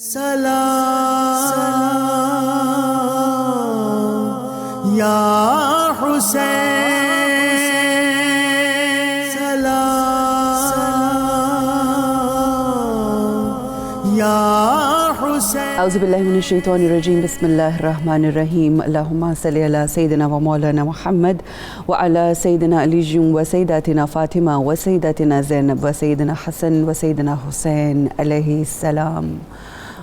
سلام یا حسین، سلام یا حسین۔ اعوذ باللہ من الشیطان الرجیم، بسم اللہ الرحمن الرحیم۔ اللہم صلی علی سیدنا و مولانا محمد وعلی سیدنا علی و سیداتنا فاطمہ و سیداتنا زینب و سیدنا حسن و سیدنا حسین علیہ السلام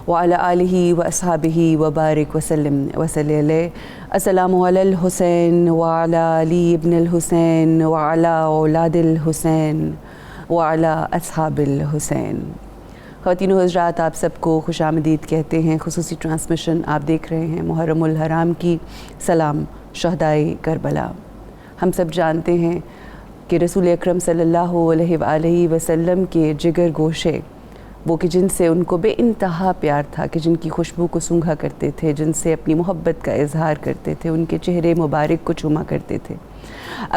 وعلی آلہ و اصحابہ وبارک وسلم وصلی علیہ۔ السلام علی الحسین وعلی علی ابن الحسین وعلی اولاد الحسین وعلی اصحاب الحسین۔ خواتین و حضرات، آپ سب کو خوش آمدید کہتے ہیں۔ خصوصی ٹرانسمیشن آپ دیکھ رہے ہیں محرم الحرام کی سلام شہدائے کربلا۔ ہم سب جانتے ہیں کہ رسول اکرم صلی اللہ علیہ وآلہ وسلم کے جگر گوشے، وہ کہ جن سے ان کو بے انتہا پیار تھا، کہ جن کی خوشبو کو سونگھا کرتے تھے، جن سے اپنی محبت کا اظہار کرتے تھے، ان کے چہرے مبارک کو چوما کرتے تھے۔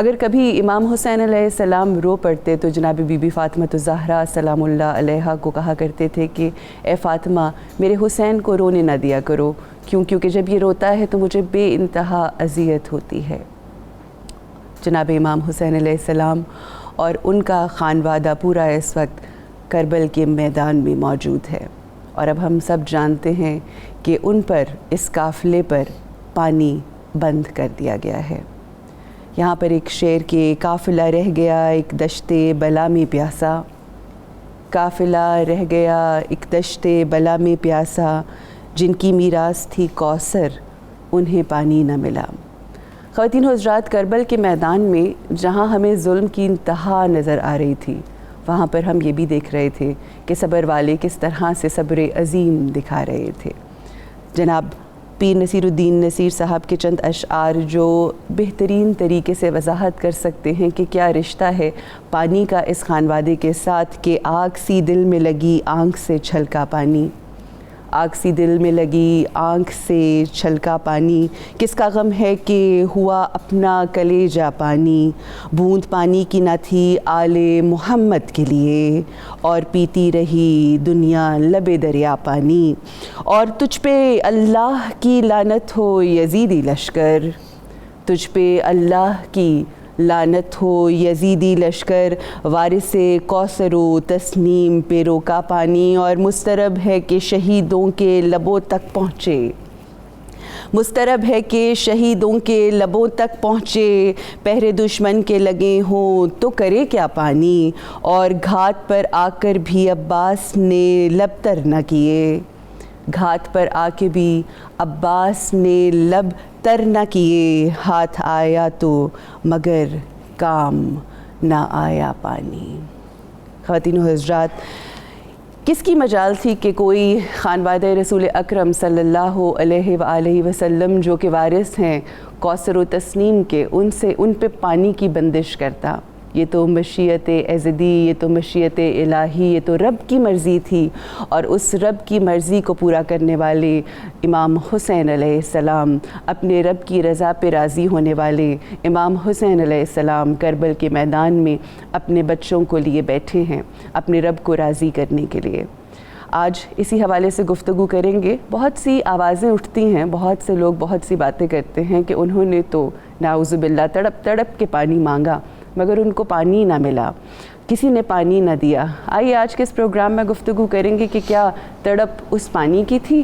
اگر کبھی امام حسین علیہ السلام رو پڑتے تو جناب بی بی فاطمہ الزہرا سلام اللہ علیہا کو کہا کرتے تھے کہ اے فاطمہ، میرے حسین کو رونے نہ دیا کرو، کیونکہ جب یہ روتا ہے تو مجھے بے انتہا اذیت ہوتی ہے۔ جناب امام حسین علیہ السلام اور ان کا خانوادہ پورا اس وقت کربل کے میدان میں موجود ہے، اور اب ہم سب جانتے ہیں کہ ان پر، اس قافلے پر پانی بند کر دیا گیا ہے۔ یہاں پر ایک شعر کے قافلہ رہ گیا ایک دشت بلا میں پیاسا، قافلہ رہ گیا ایک دشت بلا میں پیاسا، جن کی میراث تھی کوثر انہیں پانی نہ ملا۔ خواتین و حضرات، کربل کے میدان میں جہاں ہمیں ظلم کی انتہا نظر آ رہی تھی، وہاں پر ہم یہ بھی دیکھ رہے تھے کہ صبر والے کس طرح سے صبر عظیم دکھا رہے تھے۔ جناب پیر نصیر الدین نصیر صاحب کے چند اشعار جو بہترین طریقے سے وضاحت کر سکتے ہیں کہ کیا رشتہ ہے پانی کا اس خانوادے کے ساتھ، کہ آگ سی دل میں لگی آنکھ سے چھلکا پانی، آگ سی دل میں لگی آنکھ سے چھلکا پانی، کس کا غم ہے کہ ہوا اپنا کلیجہ پانی، بوند پانی کی نہ تھی آل محمد کے لیے، اور پیتی رہی دنیا لب دریا پانی، اور تجھ پہ اللہ کی لعنت ہو یزیدی لشکر، تجھ پہ اللہ کی لعنت ہو یزیدی لشکر، وارث کوثر و تسنیم پہ روکا پانی، اور مضطرب ہے کہ شہیدوں کے لبوں تک پہنچے، مضطرب ہے کہ شہیدوں کے لبوں تک پہنچے، پہرے دشمن کے لگے ہوں تو کرے کیا پانی، اور گھاٹ پر آ کر بھی عباس نے لب تر نہ کیے، گھاٹ پر آ کے بھی عباس نے لب تر نہ کیے، ہاتھ آیا تو مگر کام نہ آیا پانی۔ خواتین و حضرات، کس کی مجال تھی کہ کوئی خانوادہ رسول اکرم صلی اللہ علیہ وآلہ وسلم جو کہ وارث ہیں کوثر و تسنیم کے، ان پہ پانی کی بندش کرتا۔ یہ تو مشیت ازلی، یہ تو مشیت الہی، یہ تو رب کی مرضی تھی، اور اس رب کی مرضی کو پورا کرنے والے امام حسین علیہ السلام، اپنے رب کی رضا پہ راضی ہونے والے امام حسین علیہ السلام کربل کے میدان میں اپنے بچوں کو لیے بیٹھے ہیں، اپنے رب کو راضی کرنے کے لیے۔ آج اسی حوالے سے گفتگو کریں گے۔ بہت سی آوازیں اٹھتی ہیں، بہت سے لوگ بہت سی باتیں کرتے ہیں کہ انہوں نے تو نعوذ باللہ تڑپ تڑپ کے پانی مانگا مگر ان کو پانی نہ ملا، کسی نے پانی نہ دیا۔ آئیے آج کے اس پروگرام میں گفتگو کریں گے کہ کیا تڑپ اس پانی کی تھی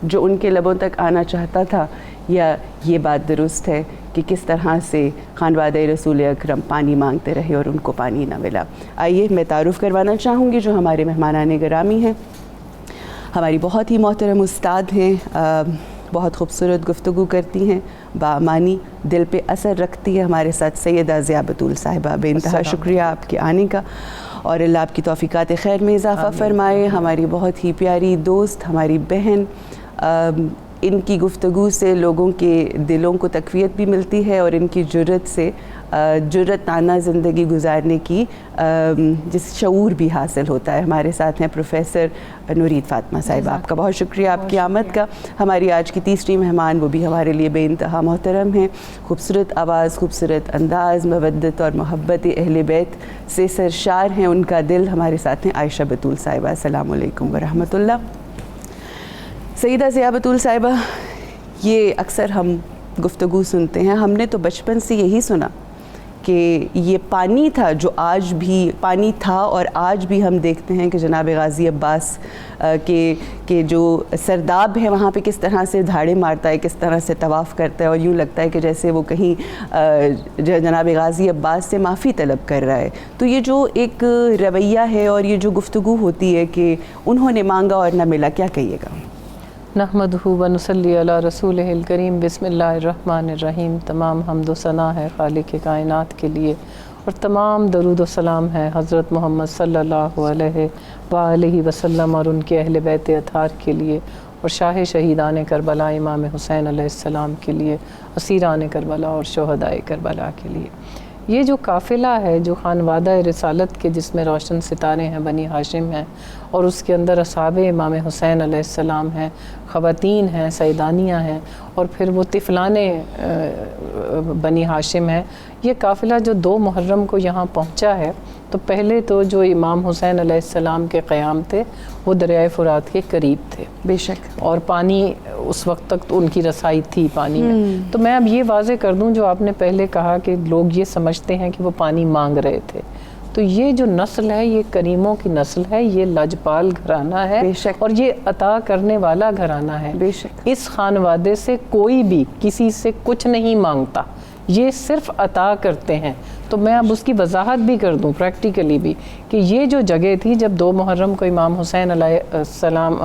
جو ان کے لبوں تک آنا چاہتا تھا، یا یہ بات درست ہے کہ کس طرح سے خانوادہ رسول اکرم پانی مانگتے رہے اور ان کو پانی نہ ملا۔ آئیے میں تعارف کروانا چاہوں گی جو ہمارے مہمانان گرامی ہیں۔ ہماری بہت ہی محترم استاد ہیں، بہت خوبصورت گفتگو کرتی ہیں، بامانی، دل پہ اثر رکھتی ہے، ہمارے ساتھ سیدہ ضیاء بطول صاحبہ۔ بے انتہا شکریہ آپ کے آنے کا، اور اللہ آپ کی توفیقات خیر میں اضافہ فرمائے۔ ہماری بہت ہی پیاری دوست، ہماری بہن، ان کی گفتگو سے لوگوں کے دلوں کو تقویت بھی ملتی ہے، اور ان کی جرت سے جرتانہ زندگی گزارنے کی جس شعور بھی حاصل ہوتا ہے۔ ہمارے ساتھ ہیں پروفیسر نورید فاطمہ صاحب، آپ کا بہت شکریہ آپ کی آمد کا۔ ہماری آج کی تیسری مہمان، وہ بھی ہمارے لیے بے انتہا محترم ہیں، خوبصورت آواز، خوبصورت انداز، مودت اور محبت اہل بیت سے سرشار ہیں، ان کا دل۔ ہمارے ساتھ ہیں عائشہ بطول صاحبہ۔ السلام علیکم ورحمۃ اللہ۔ سیدہ ضیاء بطول صاحبہ، یہ اکثر ہم گفتگو سنتے ہیں، ہم نے تو بچپن سے یہی سنا کہ یہ پانی تھا جو آج بھی پانی تھا، اور آج بھی ہم دیکھتے ہیں کہ جناب غازی عباس کے جو سرداب ہے وہاں پہ کس طرح سے دھاڑے مارتا ہے، کس طرح سے طواف کرتا ہے، اور یوں لگتا ہے کہ جیسے وہ کہیں جناب غازی عباس سے معافی طلب کر رہا ہے۔ تو یہ جو ایک رویہ ہے اور یہ جو گفتگو ہوتی ہے کہ انہوں نے مانگا اور نہ ملا، کیا کہیے گا؟ نحمدہ و نصلی علی رسولہ الکریم، بسم اللہ الرحمن الرحیم۔ تمام حمد و ثنا ہے خالق کائنات کے لیے، اور تمام درود و سلام ہے حضرت محمد صلی اللہ علیہ وآلہ وسلم اور ان کے اہل بیت اطہار کے لیے، اور شاہ شہیدان کربلا امام حسین علیہ السلام کے لیے، اسیران کربلا اور شہدائے کربلا کے لیے۔ یہ جو قافلہ ہے جو خانوادہ رسالت کے، جس میں روشن ستارے ہیں، بنی ہاشم ہیں، اور اس کے اندر اصحاب امام حسین علیہ السلام ہیں، خواتین ہیں، سیدانیاں ہیں، اور پھر وہ طفلان بنی ہاشم ہیں۔ یہ قافلہ جو 2 محرم کو یہاں پہنچا ہے، تو پہلے تو جو امام حسین علیہ السلام کے قیام تھے وہ دریائے فرات کے قریب تھے، بے شک، اور پانی اس وقت تک ان کی رسائی تھی پانی میں۔ تو میں اب یہ واضح کر دوں، جو آپ نے پہلے کہا کہ لوگ یہ سمجھتے ہیں کہ وہ پانی مانگ رہے تھے، تو یہ جو نسل ہے یہ کریموں کی نسل ہے، یہ لاجپال گھرانہ ہے، اور یہ عطا کرنے والا گھرانہ ہے۔ بے شک، اس خانوادے سے کوئی بھی کسی سے کچھ نہیں مانگتا، یہ صرف عطا کرتے ہیں۔ تو میں اب اس کی وضاحت بھی کر دوں پریکٹیکلی بھی، کہ یہ جو جگہ تھی جب 2 محرم کو امام حسین علیہ السلام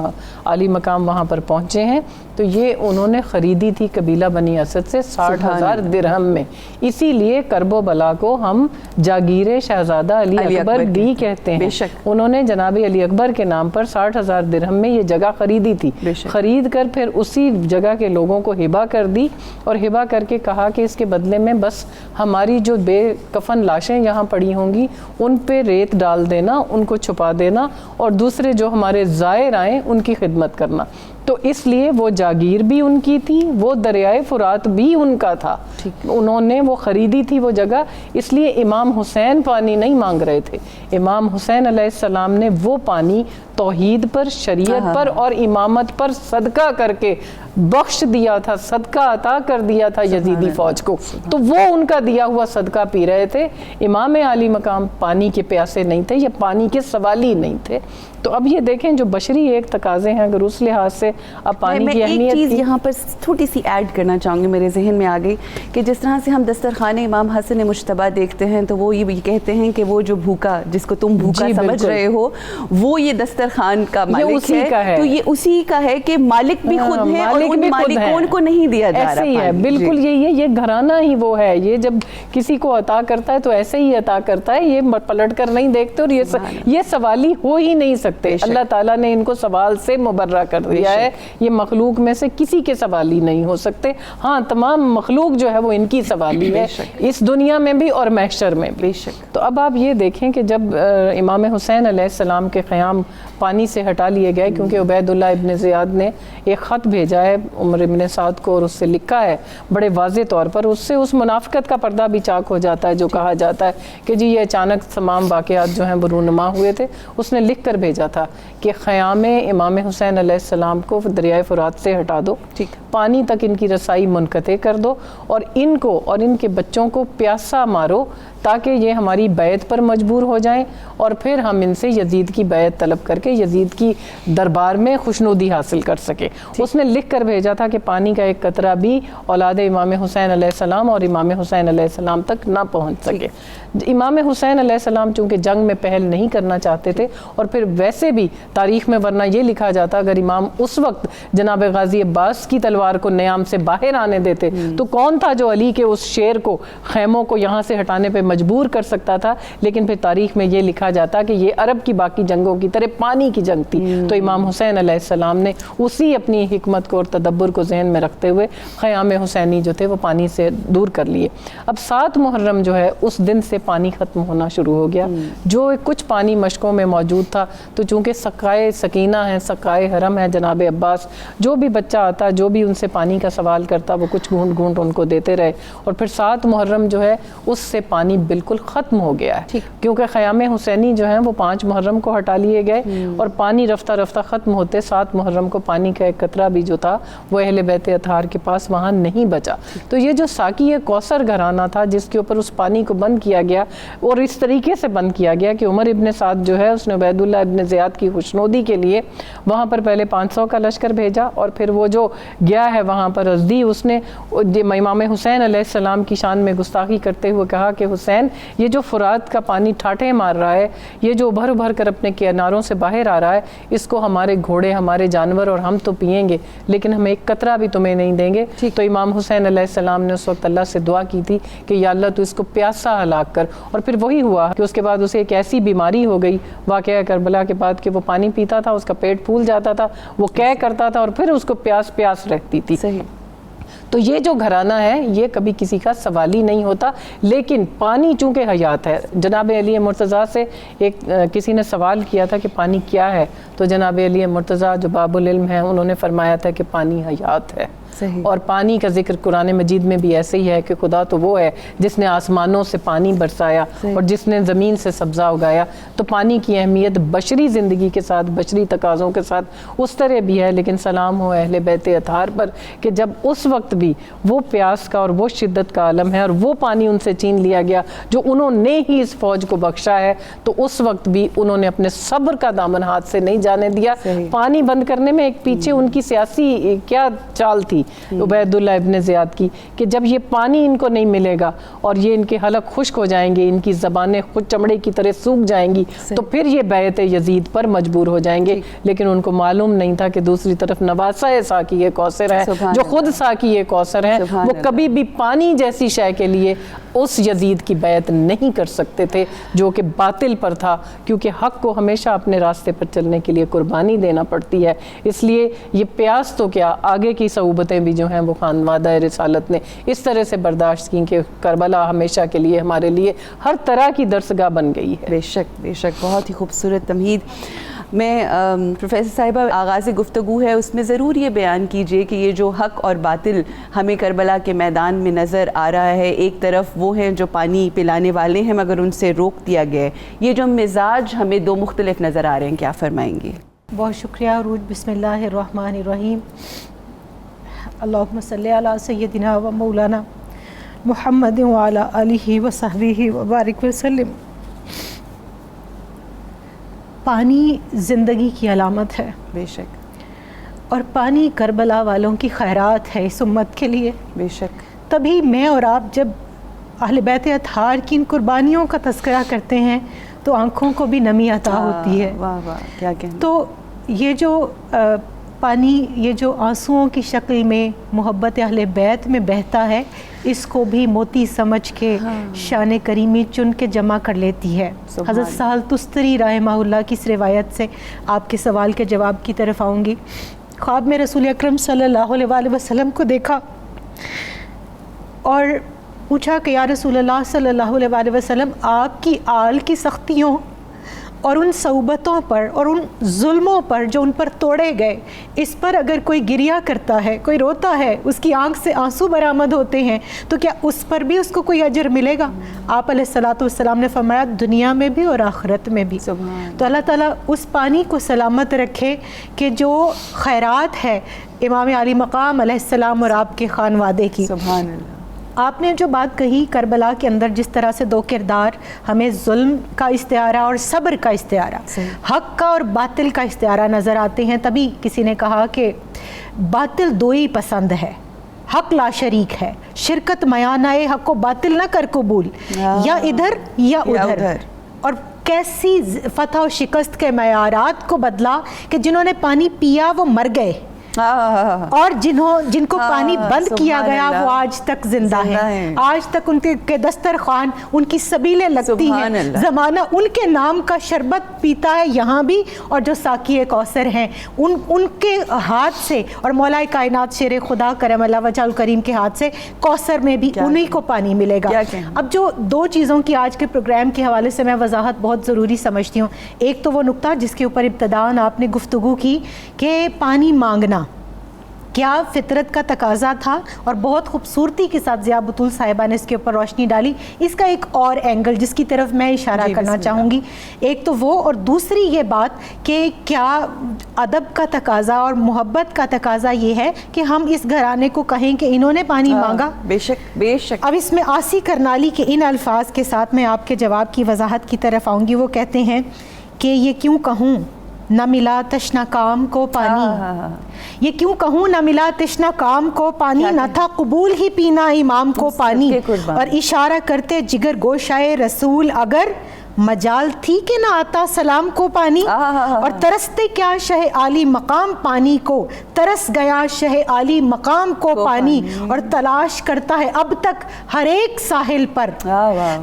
عالی مقام وہاں پر پہنچے ہیں، تو یہ انہوں نے خریدی تھی قبیلہ بنی اسد سے 60,000 درہم میں۔ اسی لیے کرب و بلا کو ہم جاگیر شہزادہ علی اکبر بھی کہتے ہیں۔ انہوں نے جناب علی اکبر کے نام پر 60,000 درہم میں یہ جگہ خریدی تھی، خرید کر پھر اسی جگہ کے لوگوں کو ہبہ کر دی، اور ہبہ کر کے کہا کہ اس کے بدلے میں بس ہماری جو بے کفن لاشیں یہاں پڑی ہوں گی ان پہ ریت ڈال دینا، ان کو چھپا دینا، اور دوسرے جو ہمارے زائر آئیں ان کی خدمت کرنا۔ تو اس لیے وہ جاگیر بھی ان کی تھی، وہ دریائے فرات بھی ان کا تھا، انہوں نے وہ خریدی تھی وہ جگہ۔ اس لیے امام حسین پانی نہیں مانگ رہے تھے، امام حسین علیہ السلام نے وہ پانی توحید پر، شریعت پر اور امامت پر صدقہ کر کے بخش دیا تھا، صدقہ عطا کر دیا تھا یزیدی فوج کو، تو وہ ان کا دیا ہوا صدقہ پی رہے تھے۔ امام عالی مقام پانی کے پیاسے نہیں تھے، یہ پانی کے سوالی نہیں تھے۔ تو اب یہ دیکھیں جو بشری ایک تقاضے ہیں، اگر اس لحاظ سے اب پانی کی اہمیت، ایک چیز یہاں پر چھوٹی سی ایڈ کرنا چاہوں گی، میرے ذہن میں آ گئی کہ جس طرح سے ہم دسترخوان امام حسن مجتبیٰ دیکھتے ہیں تو وہ یہ کہتے ہیں کہ وہ جو بھوکا، جس کو تم بھوکا سمجھ رہے ہو، وہ یہ دسترخوان کا مالک ہے، تو یہ اسی کا ہے کہ مالک بھی خود ہے اور ان مالکون کو نہیں دیا جا رہا۔ ایسے ہی ہے، بالکل یہی ہے، یہ گھرانہ ہی وہ ہے، یہ جب کسی کو عطا کرتا ہے تو ایسے ہی عطا کرتا ہے، یہ پلٹ کر نہیں دیکھتے، اور یہ سوالی ہو ہی نہیں سکتے۔ اللہ تعالیٰ نے ان کو سوال سے مبرہ کر دیا ہے، یہ مخلوق میں سے کسی کے سوالی نہیں ہو سکتے۔ ہاں، تمام مخلوق جو ہے وہ ان کی سوالی ہے، اس دنیا میں بھی اور محشر میں بھی۔ تو اب آپ یہ دیکھیں کہ جب امام حسین علیہ السلام کے قیام پانی سے ہٹا لیے گئے، کیونکہ عبید اللہ ابن زیاد نے ایک خط بھیجا ہے عمر ابن سعد کو، اور اس سے لکھا ہے بڑے واضح طور پر، اس سے اس منافقت کا پردہ بھی چاک ہو جاتا ہے جو کہا جاتا ہے کہ جی یہ اچانک تمام واقعات جو ہیں وہ رونما ہوئے تھے۔ اس نے لکھ کر بھیجا تھا کہ قیام امام حسین علیہ السلام کو دریائے فرات سے ہٹا دو، پانی تک ان کی رسائی منقطع کر دو، اور ان کو اور ان کے بچوں کو پیاسا مارو، تاکہ یہ ہماری بیعت پر مجبور ہو جائیں، اور پھر ہم ان سے یزید کی بیعت طلب کر کے یزید کی دربار میں خوشنودی حاصل کر سکیں۔ اس نے لکھ کر بھیجا تھا کہ پانی کا ایک قطرہ بھی اولاد امام حسین علیہ السلام اور امام حسین علیہ السلام تک نہ پہنچ سکے۔ امام حسین علیہ السلام چونکہ جنگ میں پہل نہیں کرنا چاہتے تھے، اور پھر ویسے بھی تاریخ میں ورنہ یہ لکھا جاتا اگر امام اس وقت جناب غازی عباس کی تلوار کو نیام سے باہر آنے دیتے تو کون تھا جو علی کے اس شیر کو، خیموں کو یہاں سے ہٹانے پہ مجبور کر سکتا تھا؟ لیکن پھر تاریخ میں یہ لکھا جاتا کہ یہ عرب کی باقی جنگوں کی طرح پانی کی جنگ تھی، تو امام حسین علیہ السلام نے اسی اپنی حکمت کو اور تدبر کو ذہن میں رکھتے ہوئے خیام حسینی جو تھے وہ پانی سے دور کر لیے۔ اب 7 محرم جو ہے اس دن سے پانی ختم ہونا شروع ہو گیا، جو کچھ پانی مشکوں میں موجود تھا، تو چونکہ سقائے سکینہ ہیں، سقائے حرم ہے جناب عباس، جو بھی بچہ آتا جو بھی ان سے پانی کا سوال کرتا وہ کچھ گھونٹ گھونٹ ان کو دیتے رہے، اور پھر 7 محرم جو ہے اس سے پانی بالکل ختم ہو گیا ہے، کیونکہ خیام حسینی جو ہیں وہ 5 محرم کو ہٹا لیے گئے، اور پانی رفتہ رفتہ ختم ہوتے 7 محرم کو پانی کا ایک قطرہ بھی جو تھا وہ اہل بیت اطہار کے پاس وہاں نہیں بچا. تو یہ جو ساقی کوثر گھرانہ تھا جس کے اوپر اس پانی کو بند کیا گیا اور اس طریقے سے بند کیا گیا کہ عمر ابن سعد جو ہے اس نے عبید اللہ ابن زیاد کی خوشنودی کے لیے وہاں پر پہلے 500 کا لشکر بھیجا اور پھر وہ جو گیا ہے وہاں پر ازدی اس نے امام حسین علیہ السلام کی شان میں گستاخی کرتے ہوئے کہا کہ حسین یہ جو فرات کا پانی ٹھاٹھے مار رہا ہے یہ جو ابھر ابھر کر اپنے کناروں سے باہر آ رہا ہے اس کو ہمارے گھوڑے ہمارے جانور اور ہم تو پئیں گے لیکن ہم ایک قطرہ بھی تمہیں نہیں دیں گے. تو امام حسین علیہ السلام نے اس وقت اللہ سے دعا کی تھی کہ یا اللہ تو اس کو پیاسا ہلاک کر. اور پھر وہی ہوا کہ اس کے بعد اسے ایک ایسی بیماری ہو گئی واقعہ کربلا کے بعد کہ وہ پانی پیتا تھا اس کا پیٹ پھول جاتا تھا وہ قے کرتا تھا اور پھر اس کو پیاس رہتی تھی. صحیح. تو یہ جو گھرانہ ہے یہ کبھی کسی کا سوال ہی نہیں ہوتا لیکن پانی چونکہ حیات ہے. جناب علی مرتضیٰ سے ایک کسی نے سوال کیا تھا کہ پانی کیا ہے تو جناب علی مرتضیٰ جو باب العلم ہیں انہوں نے فرمایا تھا کہ پانی حیات ہے. اور پانی کا ذکر قرآن مجید میں بھی ایسے ہی ہے کہ خدا تو وہ ہے جس نے آسمانوں سے پانی برسایا اور جس نے زمین سے سبزہ اگایا. تو پانی کی اہمیت بشری زندگی کے ساتھ بشری تقاضوں کے ساتھ اس طرح بھی ہے لیکن سلام ہو اہل بیت اطہار پر کہ جب اس وقت بھی وہ پیاس کا اور وہ شدت کا عالم ہے اور وہ پانی ان سے چھین لیا گیا جو انہوں نے ہی اس فوج کو بخشا ہے تو اس وقت بھی انہوں نے اپنے صبر کا دامن ہاتھ سے نہیں جانے دیا. پانی بند کرنے میں ایک پیچھے ان کی سیاسی کیا چال تھی عبید اللہ ابن زیاد کی کہ جب یہ پانی ان کو نہیں ملے گا اور یہ ان کے حلق خشک ہو جائیں گے ان کی زبانیں خود چمڑے کی طرح سوکھ جائیں گی تو پھر یہ بیعت یزید پر مجبور ہو جائیں گے. لیکن ان کو معلوم نہیں تھا کہ دوسری طرف نواسہ ساقی کوثر ہے جو خود ساقی کوثر ہے وہ کبھی بھی پانی جیسی شے کے لیے اس یزید کی بیعت نہیں کر سکتے تھے جو کہ باطل پر تھا کیونکہ حق کو ہمیشہ اپنے راستے پر چلنے کے لیے قربانی دینا پڑتی ہے. اس لیے یہ پیاس تو کیا آگے کی صعوبتیں بھی جو ہیں وہ خانوادہ رسالت نے اس طرح سے برداشت کی کہ کربلا ہمیشہ کے لیے ہمارے لیے ہر طرح کی درسگاہ بن گئی ہے. بے شک بے شک بہت ہی خوبصورت تمہید. میں پروفیسر صاحبہ آغاز گفتگو ہے اس میں ضرور یہ بیان کیجئے کہ یہ جو حق اور باطل ہمیں کربلا کے میدان میں نظر آ رہا ہے ایک طرف وہ ہیں جو پانی پلانے والے ہیں مگر ان سے روک دیا گیا ہے یہ جو مزاج ہمیں دو مختلف نظر آ رہے ہیں کیا فرمائیں گے؟ بہت شکریہ عروج. بسم اللہ الرحمن الرحیم. اللہم صلی علی سیدنا و مولانا محمد وعلی آلہ وصحبہ وبارک وسلم. پانی زندگی کی علامت ہے بے شک اور پانی کربلا والوں کی خیرات ہے اس امت کے لیے. بے شک. تبھی میں اور آپ جب اہل بیت اطہار کی ان قربانیوں کا تذکرہ کرتے ہیں تو آنکھوں کو بھی نمی عطا ہوتی ہے. واہ واہ کیا کہنا. تو یہ جو پانی یہ جو آنسوؤں کی شکل میں محبت اہل بیت میں بہتا ہے اس کو بھی موتی سمجھ کے شان کریمی چن کے جمع کر لیتی ہے. حضرت سہل تستری رحمہ اللہ کی اس روایت سے آپ کے سوال کے جواب کی طرف آؤں گی. خواب میں رسول اکرم صلی اللہ علیہ وآلہ وسلم کو دیکھا اور پوچھا کہ یا رسول اللہ صلی اللہ علیہ وآلہ وسلم آپ کی آل کی سختیوں اور ان صعوبتوں پر اور ان ظلموں پر جو ان پر توڑے گئے اس پر اگر کوئی گریہ کرتا ہے کوئی روتا ہے اس کی آنکھ سے آنسو برآمد ہوتے ہیں تو کیا اس پر بھی اس کو کوئی اجر ملے گا؟ آپ علیہ الصلوۃ والسلام نے فرمایا دنیا میں بھی اور آخرت میں بھی. تو اللہ تعالیٰ اس پانی کو سلامت رکھے کہ جو خیرات ہے امام علی مقام علیہ السلام اور آپ کے خانوادے کی. سبحان اللہ. آپ نے جو بات کہی کربلا کے اندر جس طرح سے دو کردار ہمیں ظلم کا استعارہ اور صبر کا استعارہ حق کا اور باطل کا استعارہ نظر آتے ہیں. تبھی کسی نے کہا کہ باطل دو ہی پسند ہے حق لا شریک ہے شرکت میانہ حق و باطل نہ کر قبول یا ادھر یا ادھر. اور کیسی فتح و شکست کے معیارات کو بدلا کہ جنہوں نے پانی پیا وہ مر گئے اور جن کو پانی بند کیا گیا وہ آج تک زندہ ہیں. آج تک ان کے دسترخوان ان کی سبیلیں لگتی ہیں. زمانہ ان کے نام کا شربت پیتا ہے یہاں بھی اور جو ساقی کوثر ہیں ان کے ہاتھ سے اور مولا کائنات شیر خدا کرم اللہ وجہ الکریم کے ہاتھ سے کوثر میں بھی انہی کو پانی ملے گا. اب جو دو چیزوں کی آج کے پروگرام کے حوالے سے میں وضاحت بہت ضروری سمجھتی ہوں. ایک تو وہ نقطہ جس کے اوپر ابتداءً آپ نے گفتگو کی کہ پانی مانگنا کیا فطرت کا تقاضا تھا؟ اور بہت خوبصورتی کے ساتھ ضیاء بطول صاحبہ نے اس کے اوپر روشنی ڈالی. اس کا ایک اور اینگل جس کی طرف میں اشارہ کرنا چاہوں گی، ایک تو وہ، اور دوسری یہ بات کہ کیا ادب کا تقاضا اور محبت کا تقاضا یہ ہے کہ ہم اس گھرانے کو کہیں کہ انہوں نے پانی مانگا. بے شک بے شک. اب اس میں آسی کرنالی کے ان الفاظ کے ساتھ میں آپ کے جواب کی وضاحت کی طرف آؤں گی. وہ کہتے ہیں کہ یہ کیوں کہوں نہ ملا تشنا کام کو پانی، یہ کیوں کہوں نہ ملا تشنا کام کو پانی، نہ تھا قبول ہی پینا امام کو پانی، اور اشارہ کرتے جگر گوشائے رسول اگر مجال تھی کہ نہ آتا سلام کو پانی، اور ترستے کیا شہ عالی مقام پانی کو، ترس گیا شہ عالی مقام کو پانی، اور تلاش کرتا ہے اب تک ہر ایک ساحل پر،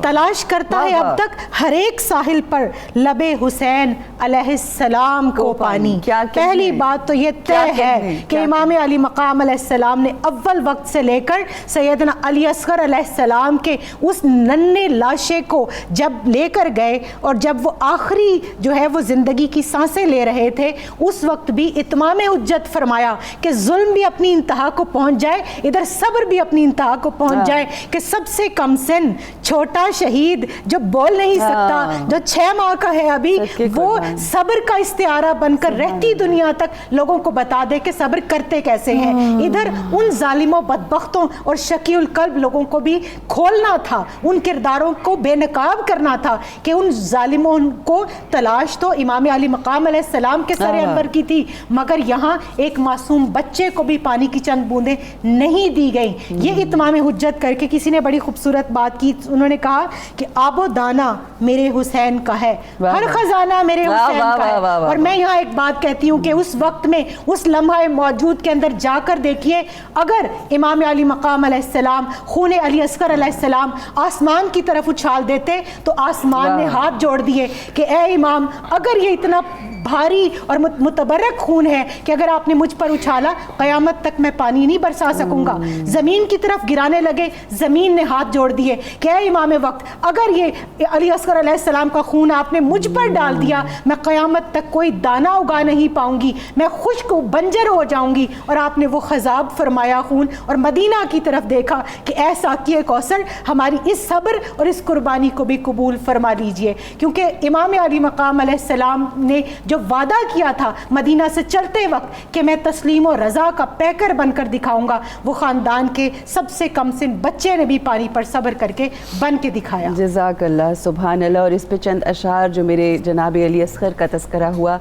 تلاش کرتا ہے اب تک ہر ایک ساحل پر لب حسین علیہ السلام کو پانی. پہلی بات تو یہ طے ہے کہ امام علی مقام علیہ السلام نے اول وقت سے لے کر سیدنا علی اصغر علیہ السلام کے اس ننھے لاشے کو جب لے کر گئے اور جب وہ آخری جو ہے وہ زندگی کی سانسیں لے رہے تھے، اس وقت بھی اتمام حجت فرمایا کہ ظلم بھی اپنی انتہا کو پہنچ جائے، ادھر صبر بھی اپنی انتہا کو پہنچ جائے، کہ سب سے کم سن چھوٹا شہید جو بول نہیں سکتا، جو 6 ماہ کا ہے ابھی، وہ صبر کا استعارہ بن کر رہتی دنیا تک لوگوں کو بتا دے کہ صبر کرتے کیسے ہیں. ادھر ان ظالموں بدبختوں اور شقی القلب لوگوں کو بھی کھولنا تھا، ان کرداروں کو بے نقاب کرنا تھا کہ ان ظالموں کو تلاش تو امام علی مقام علیہ السلام کے سر انور کی تھی، مگر یہاں ایک معصوم بچے کو بھی پانی کی چند بوندیں نہیں دی گئیں. یہ اتمام حجت کر کے کسی نے بڑی خوبصورت بات کی. انہوں نے کہا کہ آب و دانہ میرے حسین کا ہے، ہر خزانہ میرے حسین کا ہے. اور میں یہاں ایک بات کہتی ہوں کہ اس وقت میں اس لمحہ موجود کے اندر جا کر دیکھیے، اگر امام علی مقام علیہ السلام خون علی اصغر علیہ السلام آسمان کی طرف اچھال دیتے تو آسمان نے ہاتھ جوڑ دیے کہ اے امام، اگر یہ اتنا بھاری اور متبرک خون ہے کہ اگر آپ نے مجھ پر اچھالا قیامت تک میں پانی نہیں برسا سکوں گا. زمین کی طرف گرانے لگے، زمین نے ہاتھ جوڑ دیے کہ اے امام وقت، اگر یہ علی اصغر علیہ السلام کا خون آپ نے مجھ پر ڈال دیا، میں قیامت تک کوئی دانہ اگا نہیں پاؤں گی، میں خشک و بنجر ہو جاؤں گی. اور آپ نے وہ خضاب فرمایا خون اور مدینہ کی طرف دیکھا کہ اے ساقی کوثر، ہماری اس صبر اور اس قربانی کو بھی قبول فرما لیجئے، کیونکہ امام علی مقام علیہ السلام نے جو وعدہ کیا تھا مدینہ سے چلتے وقت کہ میں تسلیم و رضا کا پیکر بن کر دکھاؤں گا، وہ خاندان کے سب سے کم سن بچے نے بھی پانی پر صبر کر کے بن کے دکھایا. جزاک اللہ، سبحان اللہ. اور اس پہ چند اشعار جو میرے جناب علی اصغر کا تذکرہ ہوا،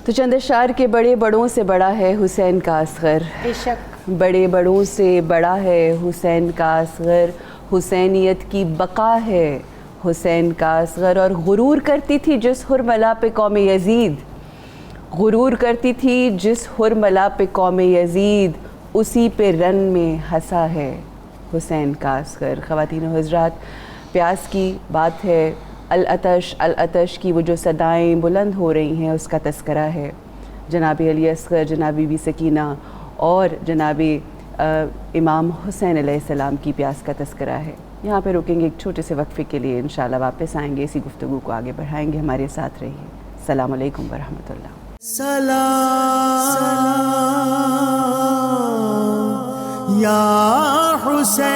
تو چند اشعار کے بڑے بڑوں سے بڑا ہے حسین کا اصغر، بے شک بڑے بڑوں سے بڑا ہے حسین کا اصغر، حسینیت کی بقا ہے حسین کا اصغر. اور غرور کرتی تھی جس حرملا پہ قوم یزید، غرور کرتی تھی جس حرملا پہ قوم یزید، اسی پہ رن میں ہنسا ہے حسین کا اصغر. خواتین و حضرات، پیاس کی بات ہے، العطش العطش کی وہ جو صدائیں بلند ہو رہی ہیں اس کا تذکرہ ہے. جناب علی اصغر، جناب بی بی سکینہ اور جناب امام حسین علیہ السلام کی پیاس کا تذکرہ ہے. یہاں پہ رکیں گے ایک چھوٹے سے وقفے کے لیے، انشاءاللہ واپس آئیں گے، اسی گفتگو کو آگے بڑھائیں گے. ہمارے ساتھ رہیے. السلام علیکم ورحمۃ اللہ. سلام یا حسین،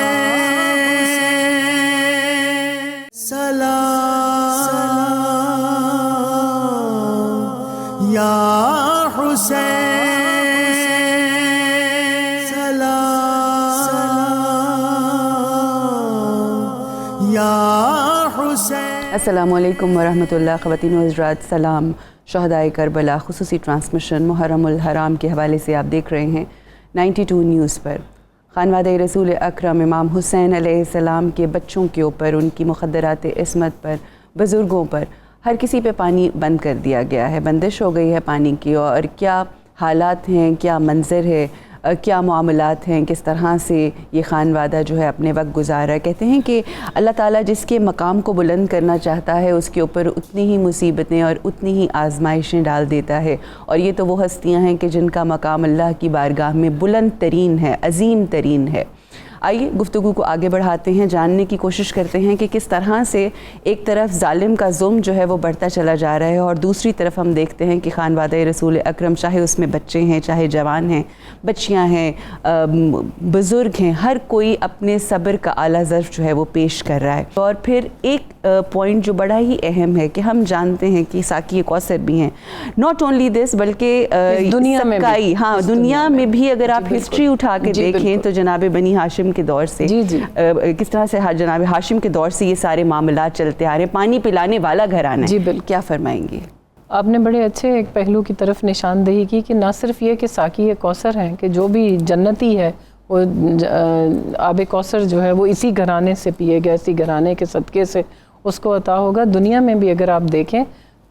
سلام یا حسین، یا حسین. السلام علیکم ورحمۃ اللہ. خواتین و حضرات سلام. شہدائے کربلا خصوصی ٹرانسمیشن محرم الحرام کے حوالے سے آپ دیکھ رہے ہیں 92 نیوز پر. خانوادہ رسول اکرم امام حسین علیہ السلام کے بچوں کے اوپر، ان کی مخدرات عصمت پر، بزرگوں پر، ہر کسی پہ پانی بند کر دیا گیا ہے، بندش ہو گئی ہے پانی کی. اور کیا حالات ہیں، کیا منظر ہے، کیا معاملات ہیں، کس طرح سے یہ خانوادہ جو ہے اپنے وقت گزار رہا ہے. کہتے ہیں کہ اللہ تعالیٰ جس کے مقام کو بلند کرنا چاہتا ہے اس کے اوپر اتنی ہی مصیبتیں اور اتنی ہی آزمائشیں ڈال دیتا ہے. اور یہ تو وہ ہستیاں ہیں کہ جن کا مقام اللہ کی بارگاہ میں بلند ترین ہے، عظیم ترین ہے. آئیے گفتگو کو آگے بڑھاتے ہیں، جاننے کی کوشش کرتے ہیں کہ کس طرح سے ایک طرف ظالم کا ظلم جو ہے وہ بڑھتا چلا جا رہا ہے اور دوسری طرف ہم دیکھتے ہیں کہ خانوادہ رسول اکرم، چاہے اس میں بچے ہیں، چاہے جوان ہیں، بچیاں ہیں، بزرگ ہیں، ہر کوئی اپنے صبر کا اعلیٰ ظرف جو ہے وہ پیش کر رہا ہے۔ اور پھر ایک پوائنٹ جو بڑا ہی اہم ہے کہ ہم جانتے ہیں کہ ساقی کوثر بھی ہیں، ناٹ اونلی دس بلکہ دنیا میں بھی، ہاں دنیا میں بھی اگر آپ ہسٹری اٹھا کے دیکھیں تو جناب بنی ہاشم کے دور سے کس طرح سے جناب ہاشم کے دور سے یہ سارے معاملات چلتے آ رہے ہیں، پانی پلانے والا گھرانہ ہے۔ جی بالکل، کیا فرمائیں گے؟ آپ نے بڑے اچھے ایک پہلو کی طرف نشاندہی کی کہ نہ صرف یہ کہ ساقی کوثر ہیں کہ جو بھی جنتی ہے وہ آب کوثر جو ہے وہ اسی گھرانے سے پیے گا، اسی گھرانے کے صدقے سے اس کو عطا ہوگا۔ دنیا میں بھی اگر آپ دیکھیں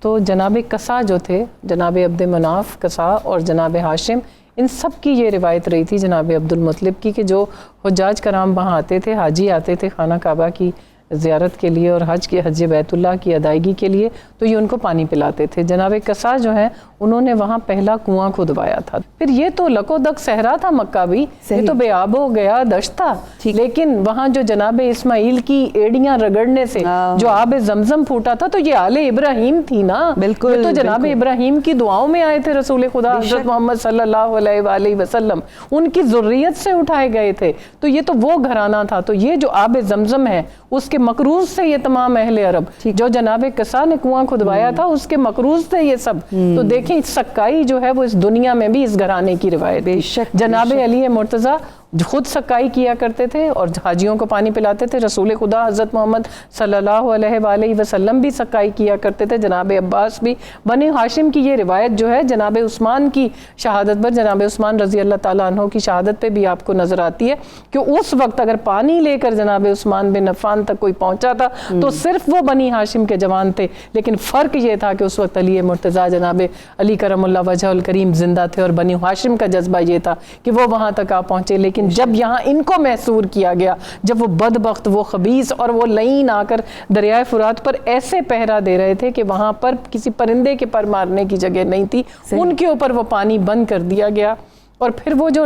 تو جناب قصا جو تھے، جناب عبد مناف قصا اور جناب ہاشم، ان سب کی یہ روایت رہی تھی جناب عبد المطلب کی کہ جو حجاج کرام وہاں آتے تھے، حاجی آتے تھے خانہ کعبہ کی زیارت کے لیے اور حج بیت اللہ کی ادائیگی کے لیے، تو یہ ان کو پانی پلاتے تھے۔ جناب قصا جو ہیں انہوں نے وہاں پہلا کنواں کھدوایا تھا۔ پھر یہ تو لکو دک صحرا تھا مکہ بھی، یہ تو بے آب ہو گیا دشت تھا، لیکن وہاں جو جناب اسماعیل کی ایڑیاں رگڑنے سے جو آب زمزم پھوٹا تھا تو یہ آل ابراہیم تھی نا، بالکل تو جناب ابراہیم کی دعاؤں میں آئے تھے رسول خدا حضرت محمد صلی اللہ علیہ وآلہ وسلم، ان کی ذریت سے اٹھائے گئے تھے، تو یہ تو وہ گھرانہ تھا۔ تو یہ جو آب زمزم ہے اس کے مقروض سے یہ تمام اہل عرب، جو جناب قصا نے کنواں کھدوایا تھا اس کے مقروض سے یہ سب، تو دیکھیں سکائی جو ہے وہ اس دنیا میں بھی اس گھرانے کی روایت ہے۔ جناب علی مرتضیٰ خود سکائی کیا کرتے تھے اور حاجیوں کو پانی پلاتے تھے، رسول خدا حضرت محمد صلی اللہ علیہ وآلہ وسلم بھی سکائی کیا کرتے تھے، جناب عباس بھی۔ بنی ہاشم کی یہ روایت جو ہے جناب عثمان کی شہادت پر، جناب عثمان رضی اللہ تعالیٰ عنہ کی شہادت پہ بھی آپ کو نظر آتی ہے کہ اس وقت اگر پانی لے کر جناب عثمان بن عفان تک کوئی پہنچا تھا تو صرف وہ بنی ہاشم کے جوان تھے، لیکن فرق یہ تھا کہ اس وقت علی مرتضیٰ جناب علی کرم اللہ وجہ الکریم زندہ تھے اور بنی ہاشم کا جذبہ یہ تھا کہ وہ وہاں تک آ پہنچے، لیکن جب یہاں ان کو محصور کیا گیا، جب وہ بدبخت، وہ خبیث اور وہ لعین آ کر دریائے فرات پر ایسے پہرا دے رہے تھے کہ وہاں پر کسی پرندے کے پر مارنے کی جگہ نہیں تھی، ان کے اوپر وہ پانی بند کر دیا گیا۔ اور پھر وہ جو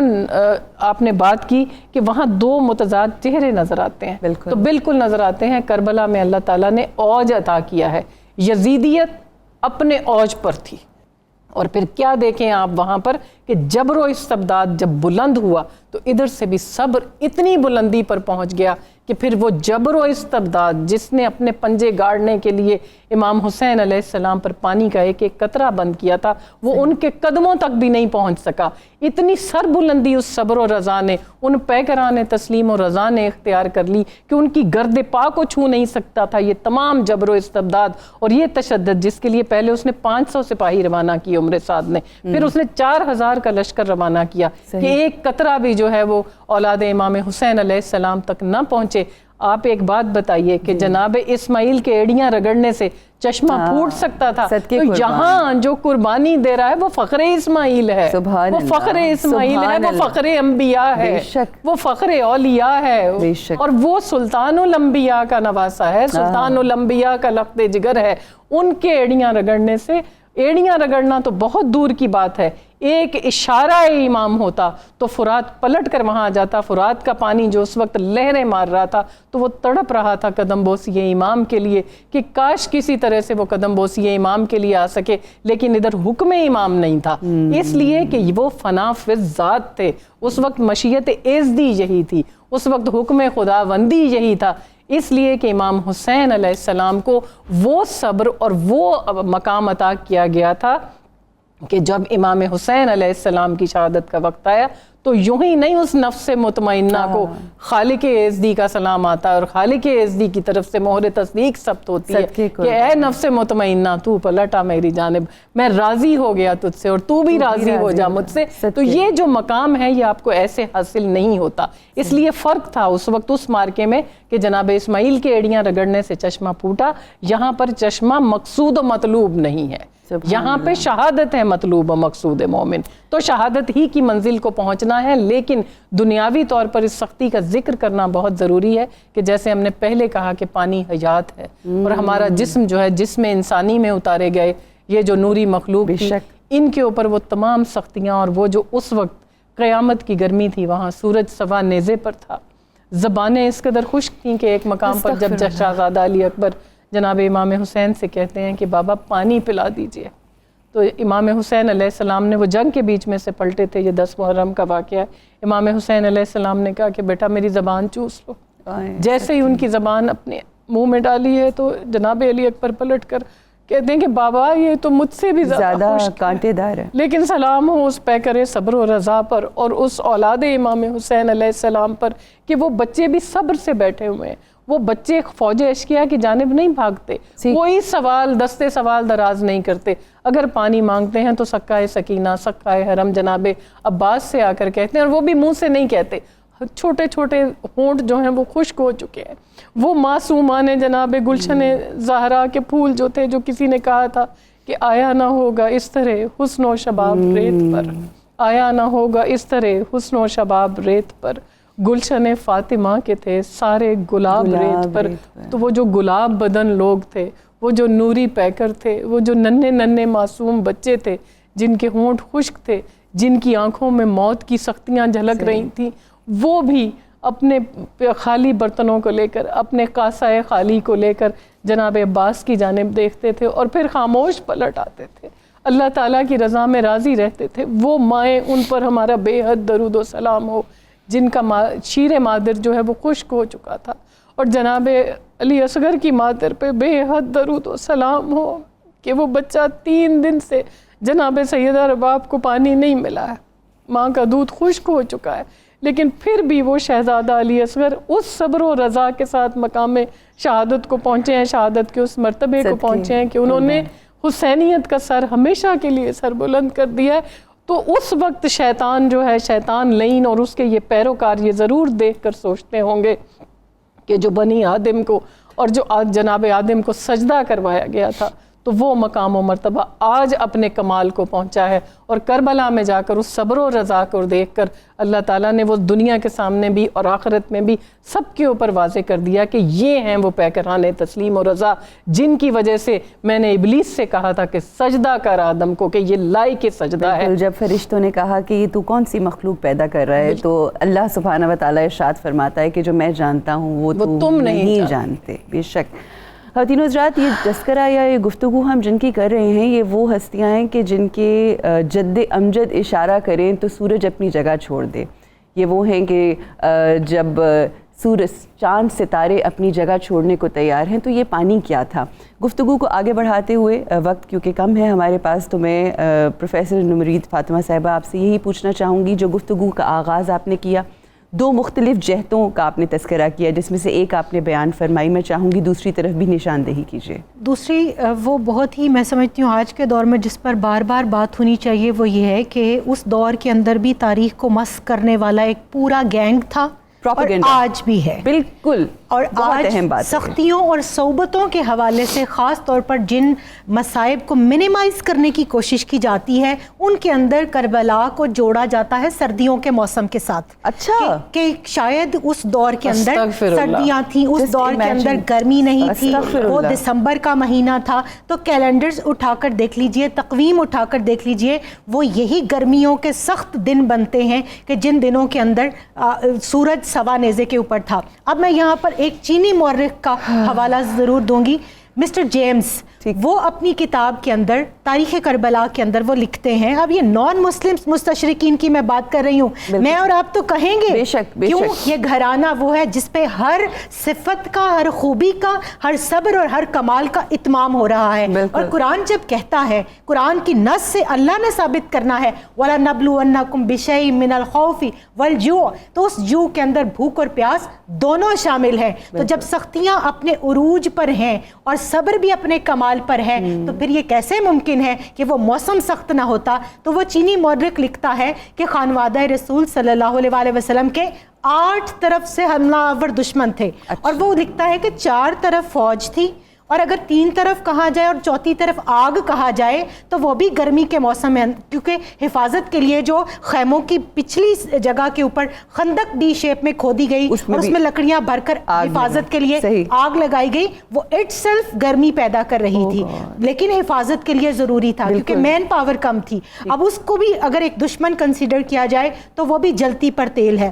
آپ نے بات کی کہ وہاں دو متضاد چہرے نظر آتے ہیں، تو بالکل نظر آتے ہیں۔ کربلا میں اللہ تعالیٰ نے اوج عطا کیا ہے، یزیدیت اپنے اوج پر تھی، اور پھر کیا دیکھیں آپ وہاں پر کہ جبر و استبداد جب بلند ہوا تو ادھر سے بھی صبر اتنی بلندی پر پہنچ گیا کہ پھر وہ جبر و استبداد جس نے اپنے پنجے گاڑنے کے لیے امام حسین علیہ السلام پر پانی کا ایک ایک قطرہ بند کیا تھا، وہ ان کے قدموں تک بھی نہیں پہنچ سکا۔ اتنی سر بلندی اس صبر و رضا نے، ان پیکران تسلیم و رضا نے اختیار کر لی کہ ان کی گرد پا کو چھو نہیں سکتا تھا یہ تمام جبر و استبداد اور یہ تشدد، جس کے لیے پہلے اس نے 500 سپاہی روانہ کی عمر سعد نے، پھر اس نے 4000 کا لشکر روانہ کیا کہ ایک قطرہ بھی جو ہے وہ اولاد امام حسین علیہ السلام تک نہ پہنچے۔ آپ ایک بات بتائیے کہ جناب اسماعیل کے ایڑیاں رگڑنے سے چشمہ پھوٹ سکتا تھا، تو یہاں جو قربانی دے رہا ہے وہ فخر اسماعیل ہے، وہ فخر اسماعیل ہے، وہ فخر انبیاء ہے، وہ فخر اولیاء ہے، اور وہ سلطان الانبیاء کا نواسہ ہے، سلطان الانبیاء کا لخت جگر ہے۔ ان کے ایڑیاں رگڑنے سے، ایڑیاں رگڑنا تو بہت دور کی بات ہے، ایک اشارہ امام ہوتا تو فرات پلٹ کر وہاں آ جاتا۔ فرات کا پانی جو اس وقت لہریں مار رہا تھا تو وہ تڑپ رہا تھا قدم بوسی امام کے لیے کہ کاش کسی طرح سے وہ قدم بوسی امام کے لیے آ سکے، لیکن ادھر حکم امام نہیں تھا، اس لیے کہ وہ فنا فی الذات تھے۔ اس وقت مشیت ایزدی یہی تھی، اس وقت حکم خداوندی یہی تھا، اس لیے کہ امام حسین علیہ السلام کو وہ صبر اور وہ مقام عطا کیا گیا تھا کہ جب امام حسین علیہ السلام کی شہادت کا وقت آیا تو یوں ہی نہیں اس نفس مطمئنہ کو خالق ایزدی کا سلام آتا ہے اور خالق ایزدی کی طرف سے مہر تصدیق ثبت ہوتی ہے کہ اے نفس مطمئنہ تو پلٹا میری جانب، میں راضی ہو گیا تجھ سے اور تو بھی راضی ہو جا مجھ سے۔ تو یہ جو مقام ہے یہ آپ کو ایسے حاصل نہیں ہوتا، اس لیے فرق تھا اس وقت اس مارکے میں کہ جناب اسماعیل کے ایڑیاں رگڑنے سے چشمہ پھوٹا، یہاں پر چشمہ مقصود و مطلوب نہیں ہے، یہاں پہ شہادت ہے مطلوب و مقصود مومن، تو شہادت ہی کی منزل کو پہنچنا ہے۔ لیکن دنیاوی طور پر اس سختی کا ذکر کرنا بہت ضروری ہے کہ جیسے ہم نے پہلے کہا کہ پانی حیات ہے اور ہمارا جسم جو ہے جسم انسانی میں اتارے گئے یہ جو نوری مخلوق تھی، ان کے اوپر وہ تمام سختیاں اور وہ جو اس وقت قیامت کی گرمی تھی، وہاں سورج سوا نیزے پر تھا، زبانیں اس قدر خشک تھیں کہ ایک مقام پر جب شہزادہ علی اکبر جناب امام حسین سے کہتے ہیں کہ بابا پانی پلا دیجئے، تو امام حسین علیہ السلام نے، وہ جنگ کے بیچ میں سے پلٹے تھے، یہ 10 محرم کا واقعہ ہے، امام حسین علیہ السلام نے کہا کہ بیٹا میری زبان چوس لو. جیسے ہی ان کی زبان اپنے منہ میں ڈالی ہے تو جناب علی اکبر پلٹ کر کہتے ہیں کہ بابا یہ تو مجھ سے بھی زیادہ کانٹے دار ہے، لیکن سلام ہو اس پیکر صبر و رضا پر اور اس اولاد امام حسین علیہ السلام پر کہ وہ بچے بھی صبر سے بیٹھے ہوئے ہیں. وہ بچے فوج اشکیا کی جانب نہیں بھاگتے، کوئی سوال دستے سوال دراز نہیں کرتے. اگر پانی مانگتے ہیں تو سکائے سکینہ سکائے حرم جناب عباس سے آ کر کہتے ہیں، اور وہ بھی منہ سے نہیں کہتے، چھوٹے چھوٹے ہونٹ جو ہیں وہ خشک ہو چکے ہیں. وہ معصومان جناب گلشن زہرا کے پھول جو تھے، جو کسی نے کہا تھا کہ آیا نہ ہوگا اس طرح حسن و شباب ریت پر، آیا نہ ہوگا اس طرح حسن و شباب ریت پر، گلشن فاطمہ کے تھے سارے گلاب ریت پر. تو وہ جو گلاب بدن لوگ تھے، وہ جو نوری پیکر تھے، وہ جو ننھے ننھے معصوم بچے تھے جن کے ہونٹ خشک تھے، جن کی آنکھوں میں موت کی سختیاں جھلک رہی تھیں، وہ بھی اپنے خالی برتنوں کو لے کر، اپنے قاصۂ خالی کو لے کر جناب عباس کی جانب دیکھتے تھے اور پھر خاموش پلٹ آتے تھے، اللہ تعالیٰ کی رضا میں راضی رہتے تھے. وہ مائیں، ان پر ہمارا بے حد درود و سلام ہو، جن کا شیر مادر جو ہے وہ خشک ہو چکا تھا، اور جناب علی اصغر کی مادر پہ بے حد درود و سلام ہو کہ وہ بچہ 3 دن سے جناب سیدہ رباب کو پانی نہیں ملا ہے، ماں کا دودھ خشک ہو چکا ہے، لیکن پھر بھی وہ شہزادہ علی اصغر اس صبر و رضا کے ساتھ مقام شہادت کو پہنچے ہیں، شہادت کے اس مرتبے کو پہنچے ہیں کہ انہوں نے حسینیت کا سر ہمیشہ کے لیے سر بلند کر دیا ہے. تو اس وقت شیطان جو ہے، شیطان لعین اور اس کے یہ پیروکار یہ ضرور دیکھ کر سوچتے ہوں گے کہ جو بنی آدم کو اور جو جناب آدم کو سجدہ کروایا گیا تھا، تو وہ مقام و مرتبہ آج اپنے کمال کو پہنچا ہے. اور کربلا میں جا کر اس صبر و رضا کو دیکھ کر اللہ تعالیٰ نے وہ دنیا کے سامنے بھی اور آخرت میں بھی سب کے اوپر واضح کر دیا کہ یہ ہیں وہ پیکران تسلیم و رضا، جن کی وجہ سے میں نے ابلیس سے کہا تھا کہ سجدہ کر آدم کو، کہ یہ لائق سجدہ ہے. جب فرشتوں نے کہا کہ یہ تو کون سی مخلوق پیدا کر رہا ہے، تو اللہ سبحانہ و تعالیٰ ارشاد فرماتا ہے کہ جو میں جانتا ہوں وہ تم نہیں جانتے. بے شک خواتین و حضرات، یہ تذکرہ یا یہ گفتگو ہم جن کی کر رہے ہیں، یہ وہ ہستیاں ہیں کہ جن کے جد امجد اشارہ کریں تو سورج اپنی جگہ چھوڑ دے. یہ وہ ہیں کہ جب سورج، چاند، ستارے اپنی جگہ چھوڑنے کو تیار ہیں تو یہ پانی کیا تھا. گفتگو کو آگے بڑھاتے ہوئے، وقت کیونکہ کم ہے ہمارے پاس، تو میں پروفیسر نمرید فاطمہ صاحبہ آپ سے یہی پوچھنا چاہوں گی، جو گفتگو کا آغاز آپ نے کیا، 2 مختلف جہتوں کا آپ نے تذکرہ کیا، جس میں سے ایک آپ نے بیان فرمائی، میں چاہوں گی دوسری طرف بھی نشاندہی کیجیے. دوسری وہ بہت ہی میں سمجھتی ہوں آج کے دور میں جس پر بار بار بات ہونی چاہیے، وہ یہ ہے کہ اس دور کے اندر بھی تاریخ کو مسخ کرنے والا ایک پورا گینگ تھا، اور آج بھی ہے. بالکل. اور آج سختیوں اور صعوبتوں کے حوالے سے خاص طور پر جن مصائب کو منیمائز کرنے کی کوشش کی جاتی ہے، ان کے اندر کربلا کو جوڑا جاتا ہے سردیوں کے موسم کے ساتھ. اچھا، کہ شاید اس دور کے اندر سردیاں تھیں، اس دور کے اندر گرمی نہیں تھی، وہ دسمبر کا مہینہ تھا. تو کیلنڈرز اٹھا کر دیکھ لیجئے، تقویم اٹھا کر دیکھ لیجئے، وہ یہی گرمیوں کے سخت دن بنتے ہیں کہ جن دنوں کے اندر سورج سوا نیزے کے اوپر تھا. اب میں یہاں پر ایک چینی مورخ کا حوالہ ضرور دوں گی، مسٹر جیمز. وہ اپنی کتاب کے اندر تاریخ کربلا کے اندر وہ لکھتے ہیں، اب یہ نان مسلم مستشرقین کی میں بات کر رہی ہوں، میں اور آپ تو کہیں گے بے شک کیوں یہ گھرانہ وہ ہے جس پہ ہر صفت کا، ہر خوبی کا، ہر صبر اور ہر کمال کا اتمام ہو رہا ہے. اور قرآن جب کہتا ہے، قرآن کی نص سے اللہ نے ثابت کرنا ہے وَلَنَبْلُوَنَّكُمْ بِشَيْءٍ مِّنَ الْخَوْفِ وَالْجُوعِ، تو اس جو کے اندر بھوک اور پیاس دونوں شامل ہیں. تو جب سختیاں اپنے عروج پر ہیں اور صبر بھی اپنے کمال پر ہے، تو پھر یہ کیسے ممکن ہے کہ وہ موسم سخت نہ ہوتا. تو وہ چینی مورخ لکھتا ہے کہ خانوادہ رسول صلی اللہ علیہ وسلم کے 8 طرف سے حملہ آور دشمن تھے. اور وہ لکھتا ہے کہ 4 طرف فوج تھی، اور اگر 3 طرف کہا جائے اور 4تھی طرف آگ کہا جائے تو وہ بھی گرمی کے موسم میں، کیونکہ حفاظت کے لیے جو خیموں کی پچھلی جگہ کے اوپر خندق ڈی شیپ میں کھودی گئی اور اس میں لکڑیاں بھر کر حفاظت کے لیے آگ لگائی گئی، وہ اٹ سیلف گرمی پیدا کر رہی تھی، لیکن حفاظت کے لیے ضروری تھا کیونکہ مین پاور کم تھی. اب اس کو بھی اگر ایک دشمن کنسیڈر کیا جائے تو وہ بھی جلتی پر تیل ہے.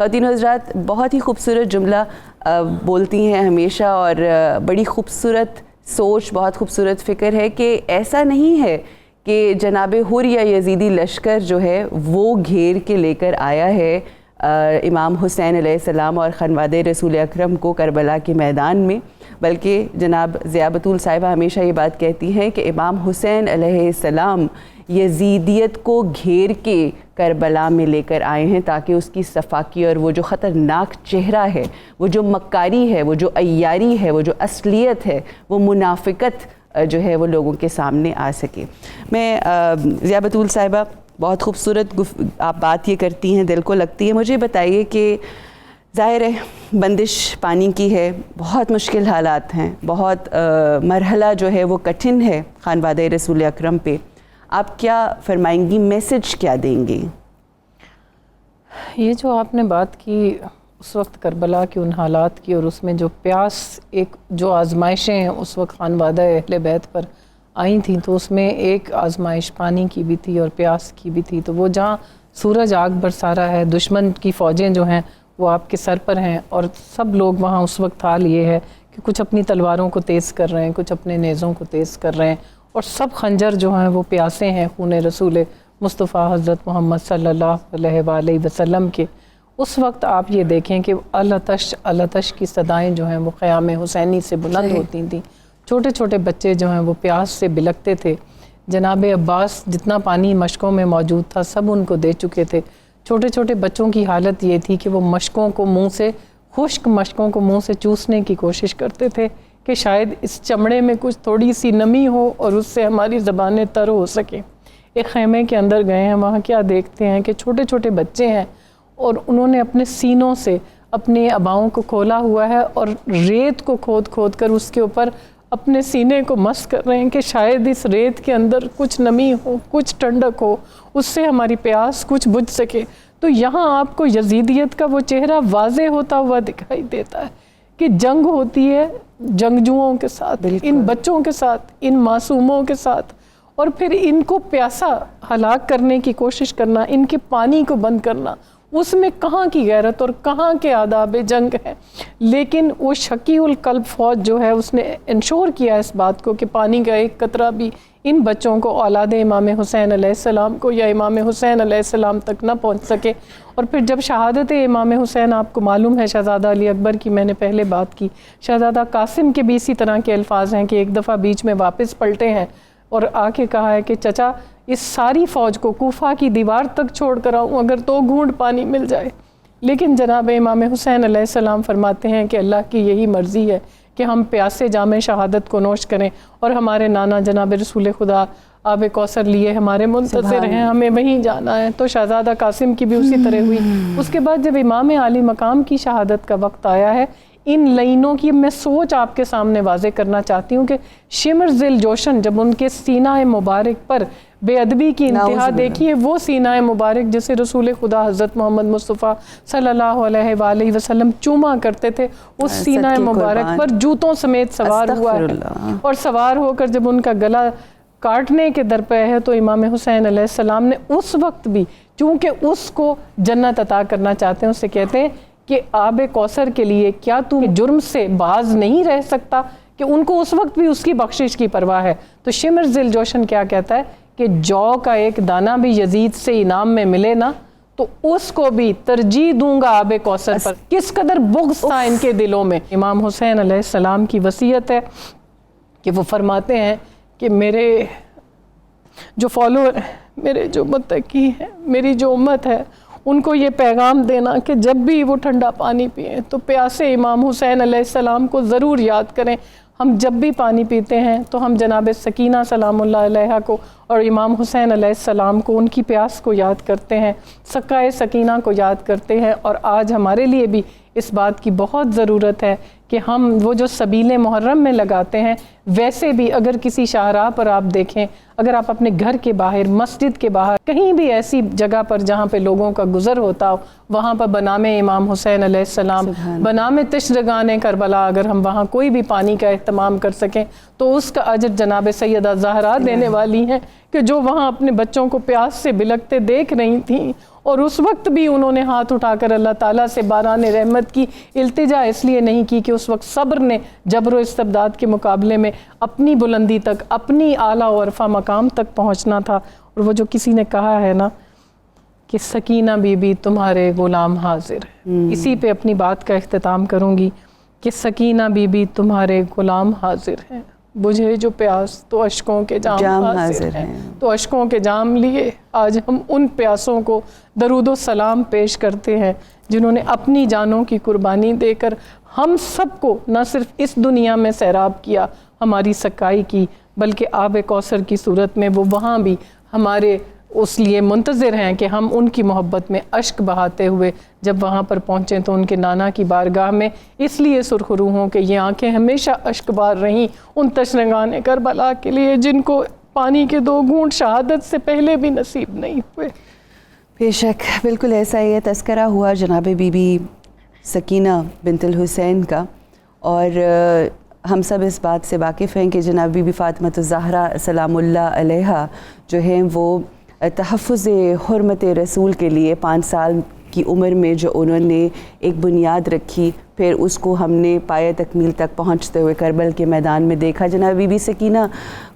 خواتین و حضرات بہت ہی خوبصورت جملہ بولتی ہیں ہمیشہ، اور بڑی خوبصورت سوچ، بہت خوبصورت فکر ہے کہ ایسا نہیں ہے کہ جناب حر یا یزیدی لشکر جو ہے وہ گھیر کے لے کر آیا ہے امام حسین علیہ السلام اور خانواد رسول اکرم کو کربلا کے میدان میں، بلکہ جناب ضیاء بطول صاحبہ ہمیشہ یہ بات کہتی ہیں کہ امام حسین علیہ السلام یزیدیت کو گھیر کے کربلا میں لے کر آئے ہیں تاکہ اس کی صفاکی اور وہ جو خطرناک چہرہ ہے، وہ جو مکاری ہے، وہ جو عیاری ہے، وہ جو اصلیت ہے، وہ منافقت جو ہے وہ لوگوں کے سامنے آ سکے۔ میں ضیاء بطول صاحبہ بہت خوبصورت آپ بات یہ کرتی ہیں، دل کو لگتی ہے۔ مجھے بتائیے کہ ظاہر ہے بندش پانی کی ہے، بہت مشکل حالات ہیں، بہت مرحلہ جو ہے وہ کٹھن ہے خانواد رسول اکرم پہ، آپ کیا فرمائیں گی، میسج کیا دیں گی؟ یہ جو آپ نے بات کی اس وقت کربلا کے ان حالات کی، اور اس میں جو پیاس، ایک جو آزمائشیں اس وقت خانوادہ اہل بیت پر آئی تھیں، تو اس میں ایک آزمائش پانی کی بھی تھی اور پیاس کی بھی تھی۔ تو وہ جہاں سورج آگ برسا رہا ہے، دشمن کی فوجیں جو ہیں وہ آپ کے سر پر ہیں، اور سب لوگ وہاں اس وقت حال یہ ہے کہ کچھ اپنی تلواروں کو تیز کر رہے ہیں، کچھ اپنے نیزوں کو تیز کر رہے ہیں، اور سب خنجر جو ہیں وہ پیاسے ہیں خون رسول مصطفیٰ حضرت محمد صلی اللہ علیہ وآلہ وسلم کے۔ اس وقت آپ یہ دیکھیں کہ الاتش الاتش کی صدائیں جو ہیں وہ قیام حسینی سے بلند ہوتی تھیں، چھوٹے چھوٹے بچے جو ہیں وہ پیاس سے بلکتے تھے۔ جناب عباس جتنا پانی مشکوں میں موجود تھا سب ان کو دے چکے تھے۔ چھوٹے چھوٹے بچوں کی حالت یہ تھی کہ وہ مشکوں کو منہ سے، خشک مشکوں کو منہ سے چوسنے کی کوشش کرتے تھے کہ شاید اس چمڑے میں کچھ تھوڑی سی نمی ہو اور اس سے ہماری زبانیں تر ہو سکیں۔ ایک خیمے کے اندر گئے ہیں، وہاں کیا دیکھتے ہیں کہ چھوٹے چھوٹے بچے ہیں، اور انہوں نے اپنے سینوں سے اپنے اباؤں کو کھولا ہوا ہے اور ریت کو کھود کھود کر اس کے اوپر اپنے سینے کو مس کر رہے ہیں کہ شاید اس ریت کے اندر کچھ نمی ہو، کچھ ٹھنڈک ہو، اس سے ہماری پیاس کچھ بجھ سکے۔ تو یہاں آپ کو یزیدیت کا وہ چہرہ واضح ہوتا ہوا دکھائی دیتا ہے کہ جنگ ہوتی ہے جنگجوؤں کے ساتھ، ان بچوں کے ساتھ، ان معصوموں کے ساتھ، اور پھر ان کو پیاسا ہلاک کرنے کی کوشش کرنا، ان کے پانی کو بند کرنا، اس میں کہاں کی غیرت اور کہاں کے آداب جنگ ہے۔ لیکن وہ شقی القلب فوج جو ہے اس نے انشور کیا اس بات کو کہ پانی کا ایک قطرہ بھی ان بچوں کو، اولاد امام حسین علیہ السلام کو یا امام حسین علیہ السلام تک نہ پہنچ سکے۔ اور پھر جب شہادت امام حسین، آپ کو معلوم ہے شہزادہ علی اکبر کی میں نے پہلے بات کی، شہزادہ قاسم کے بھی اسی طرح کے الفاظ ہیں کہ ایک دفعہ بیچ میں واپس پلٹے ہیں اور آ کے کہا ہے کہ چچا اس ساری فوج کو کوفہ کی دیوار تک چھوڑ کر آؤں اگر 2 گھونٹ پانی مل جائے۔ لیکن جناب امام حسین علیہ السلام فرماتے ہیں کہ اللہ کی یہی مرضی ہے کہ ہم پیاسے جام شہادت کو نوش کریں، اور ہمارے نانا جناب رسول خدا آب کوثر لیے ہمارے منتظر ہیں، ہمیں وہیں جانا ہے۔ تو شہزادہ قاسم کی بھی اسی طرح ہوئی۔ اس کے بعد جب امام عالی مقام کی شہادت کا وقت آیا ہے، ان لائنوں کی میں سوچ آپ کے سامنے واضح کرنا چاہتی ہوں کہ شمر ذل جوشن، جب ان کے سینہ مبارک پر بے ادبی کی انتہا دیکھیے، وہ سینہ مبارک جسے رسول خدا حضرت محمد مصطفیٰ صلی اللہ علیہ وآلہ وسلم چوما کرتے تھے، اس سینہ مبارک پر جوتوں سمیت سوار ہوا ہے، اور سوار ہو کر جب ان کا گلا کاٹنے کے در پہ ہے تو امام حسین علیہ السلام نے اس وقت بھی، چونکہ اس کو جنت عطا کرنا چاہتے ہیں، اس سے کہتے ہیں کہ آب کوثر کے لیے کیا تو جرم سے باز نہیں رہ سکتا، کہ ان کو اس وقت بھی اس کی بخشش کی پرواہ ہے۔ تو شمر ذل جوشن کیا کہتا ہے کہ جو کا ایک دانہ بھی یزید سے انعام میں ملے نا تو اس کو بھی ترجیح دوں گا آب کوثر پر۔ کس قدر بغض تھا ان کے دلوں میں۔ امام حسین علیہ السلام کی وصیت ہے کہ وہ فرماتے ہیں کہ میرے جو فالوور، میرے جو متقی ہیں، میری جو امت ہے، ان کو یہ پیغام دینا کہ جب بھی وہ ٹھنڈا پانی پئیں تو پیاسے امام حسین علیہ السلام کو ضرور یاد کریں۔ ہم جب بھی پانی پیتے ہیں تو ہم جناب سکینہ سلام اللہ علیہ کو اور امام حسین علیہ السلام کو، ان کی پیاس کو یاد کرتے ہیں، سقائے سکینہ کو یاد کرتے ہیں۔ اور آج ہمارے لیے بھی اس بات کی بہت ضرورت ہے کہ ہم وہ جو سبیل محرم میں لگاتے ہیں، ویسے بھی اگر کسی شاہراہ پر آپ دیکھیں، اگر آپ اپنے گھر کے باہر، مسجد کے باہر، کہیں بھی ایسی جگہ پر جہاں پہ لوگوں کا گزر ہوتا ہو، وہاں پر بنام امام حسین علیہ السلام، بنام تشرگان کربلا، اگر ہم وہاں کوئی بھی پانی کا اہتمام کر سکیں تو اس کا اجر جناب سیدہ زہرا دینے والی ہیں، کہ جو وہاں اپنے بچوں کو پیاس سے بلکتے دیکھ رہی تھیں، اور اس وقت بھی انہوں نے ہاتھ اٹھا کر اللہ تعالیٰ سے باران رحمت کی التجا اس لیے نہیں کی کہ اس وقت صبر نے جبر و استبداد کے مقابلے میں اپنی بلندی تک، اپنی اعلیٰ و عرفہ مقام تک پہنچنا تھا. اور وہ جو کسی نے کہا ہے نا کہ سکینہ بی بی تمہارے غلام حاضر ہے، اسی پہ اپنی بات کا اختتام کروں گی کہ سکینہ بی بی تمہارے غلام حاضر ہیں، بجھے جو پیاس تو اشکوں کے جام حاضر ہیں. تو اشکوں کے جام لیے آج ہم ان پیاسوں کو درود و سلام پیش کرتے ہیں جنہوں نے اپنی جانوں کی قربانی دے کر ہم سب کو نہ صرف اس دنیا میں سیراب کیا، ہماری سکائی کی، بلکہ آب کوثر کی صورت میں وہ وہاں بھی ہمارے اس لیے منتظر ہیں کہ ہم ان کی محبت میں اشک بہاتے ہوئے جب وہاں پر پہنچیں تو ان کے نانا کی بارگاہ میں اس لیے سرخرو ہوں کہ یہ آنکھیں ہمیشہ اشک بار رہیں ان تشنگان کربلا کے لیے جن کو پانی کے 2 گھونٹ شہادت سے پہلے بھی نصیب نہیں ہوئے. بے شک بالکل ایسا یہ تذکرہ ہوا جناب بی بی سکینہ بنت الحسین کا، اور ہم سب اس بات سے واقف ہیں کہ جناب بی بی فاطمہ الزہرا سلام اللہ علیہا جو ہیں وہ تحفظ حرمت رسول کے لیے 5 سال کی عمر میں جو انہوں نے ایک بنیاد رکھی، پھر اس کو ہم نے پایہ تکمیل تک پہنچتے ہوئے کربل کے میدان میں دیکھا. جناب بی بی سکینہ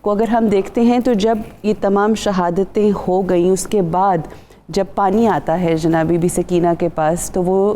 کو اگر ہم دیکھتے ہیں تو جب یہ تمام شہادتیں ہو گئیں اس کے بعد جب پانی آتا ہے جناب بی بی سکینہ کے پاس تو وہ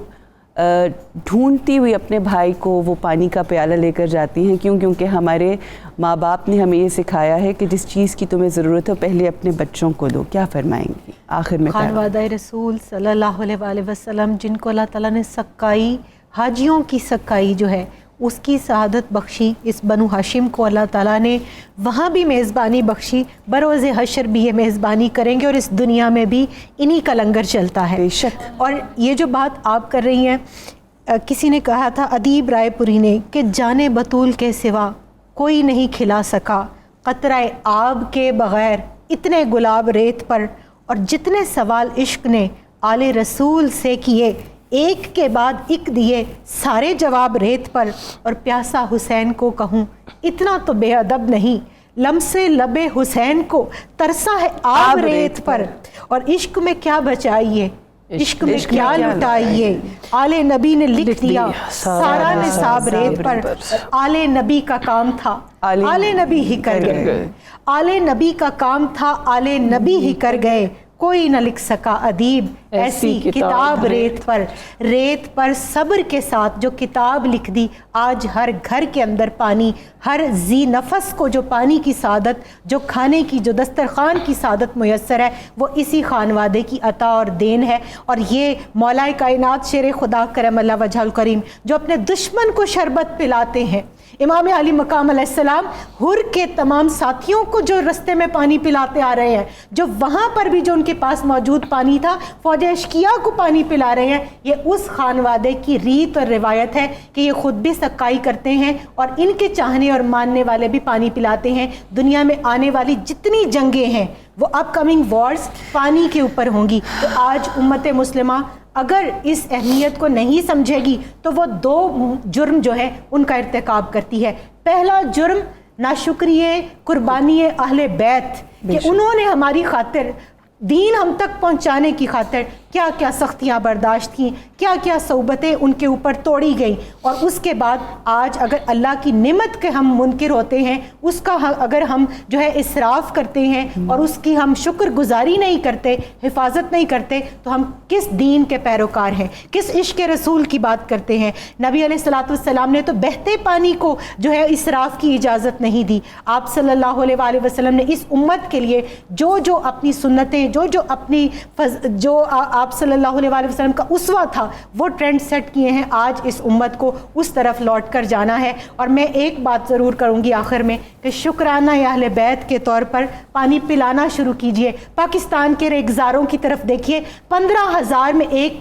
ڈھونڈتی ہوئی اپنے بھائی کو وہ پانی کا پیالہ لے کر جاتی ہیں. کیونکہ ہمارے ماں باپ نے ہمیں یہ سکھایا ہے کہ جس چیز کی تمہیں ضرورت ہو پہلے اپنے بچوں کو دو. کیا فرمائیں گی آخر میں؟ خانوادہ رسول صلی اللہ علیہ وآلہ وسلم جن کو اللہ تعالیٰ نے سکائی، حاجیوں کی سکائی جو ہے اس کی سعادت بخشی، اس بنو ہاشم کو اللہ تعالیٰ نے وہاں بھی میزبانی بخشی، بروز حشر بھی یہ میزبانی کریں گے اور اس دنیا میں بھی انہی کا لنگر چلتا ہے. بے شک. اور یہ جو بات آپ کر رہی ہیں، کسی نے کہا تھا ادیب رائے پوری نے کہ جانے بطول کے سوا کوئی نہیں کھلا سکا قطرہ آب کے بغیر اتنے گلاب ریت پر، اور جتنے سوال عشق نے آل رسول سے کیے ایک کے بعد ایک دیے سارے جواب ریت پر. اور پیاسا حسین کو کہوں اتنا تو بے ادب نہیں، لمسے لبے حسین کو ترسا ہے آب ریت پر. اور عشق میں کیا بچائیے، عشق میں کیا لٹائیے، آل نبی نے لکھ دیا سارا نصاب ریت پر. آل نبی کا کام تھا آل نبی ہی کر گئے، آل نبی کا کام تھا آل نبی ہی کر گئے. کوئی نہ لکھ سکا ادیب ایسی کتاب ریت پر. ریت پر صبر کے ساتھ جو کتاب لکھ دی، آج ہر گھر کے اندر پانی، ہر ذی نفس کو جو پانی کی سعادت، جو کھانے کی، جو دسترخوان کی سعادت میسر ہے، وہ اسی خانوادے کی عطا اور دین ہے. اور یہ مولا کائنات شیر خدا کرم اللہ وجہ الکریم جو اپنے دشمن کو شربت پلاتے ہیں، امام علی مقام علیہ السلام حر کے تمام ساتھیوں کو جو رستے میں پانی پلاتے آ رہے ہیں، جو وہاں پر بھی جو ان کے پاس موجود پانی تھا فوج اشکیا کو پانی پلا رہے ہیں. یہ اس خانوادے کی ریت اور روایت ہے کہ یہ خود بھی سقائی کرتے ہیں اور ان کے چاہنے اور ماننے والے بھی پانی پلاتے ہیں. دنیا میں آنے والی جتنی جنگیں ہیں وہ اپ کمنگ وارز پانی کے اوپر ہوں گی. تو آج امت مسلمہ اگر اس اہمیت کو نہیں سمجھے گی تو وہ 2 جرم جو ہے ان کا ارتکاب کرتی ہے. پہلا جرم ناشکریے قربانی اہل بیت کہ انہوں نے ہماری خاطر دین ہم تک پہنچانے کی خاطر کیا کیا سختیاں برداشت کی، کیا کیا صعوبتیں ان کے اوپر توڑی گئیں. اور اس کے بعد آج اگر اللہ کی نعمت کے ہم منکر ہوتے ہیں، اس کا اگر ہم جو ہے اسراف کرتے ہیں اور اس کی ہم شکر گزاری نہیں کرتے، حفاظت نہیں کرتے، تو ہم کس دین کے پیروکار ہیں، کس عشق رسول کی بات کرتے ہیں. نبی علیہ الصلوۃ والسلام نے تو بہتے پانی کو جو ہے اسراف کی اجازت نہیں دی. آپ صلی اللہ علیہ وآلہ وسلم نے اس امت کے لیے جو اپنی سنتیں، جو اپنی جو آپ صلی اللہ علیہ وآلہ وسلم کا اسوہ تھا وہ ٹرینڈ سیٹ کیے ہیں. آج اس امت کو اس طرف لوٹ کر جانا ہے. اور میں ایک بات ضرور کروں گی آخر میں کہ شکرانہ اہل بیت کے طور پر پانی پلانا شروع کیجئے. پاکستان کے ریگزاروں کی طرف دیکھیے، 15,000 میں ایک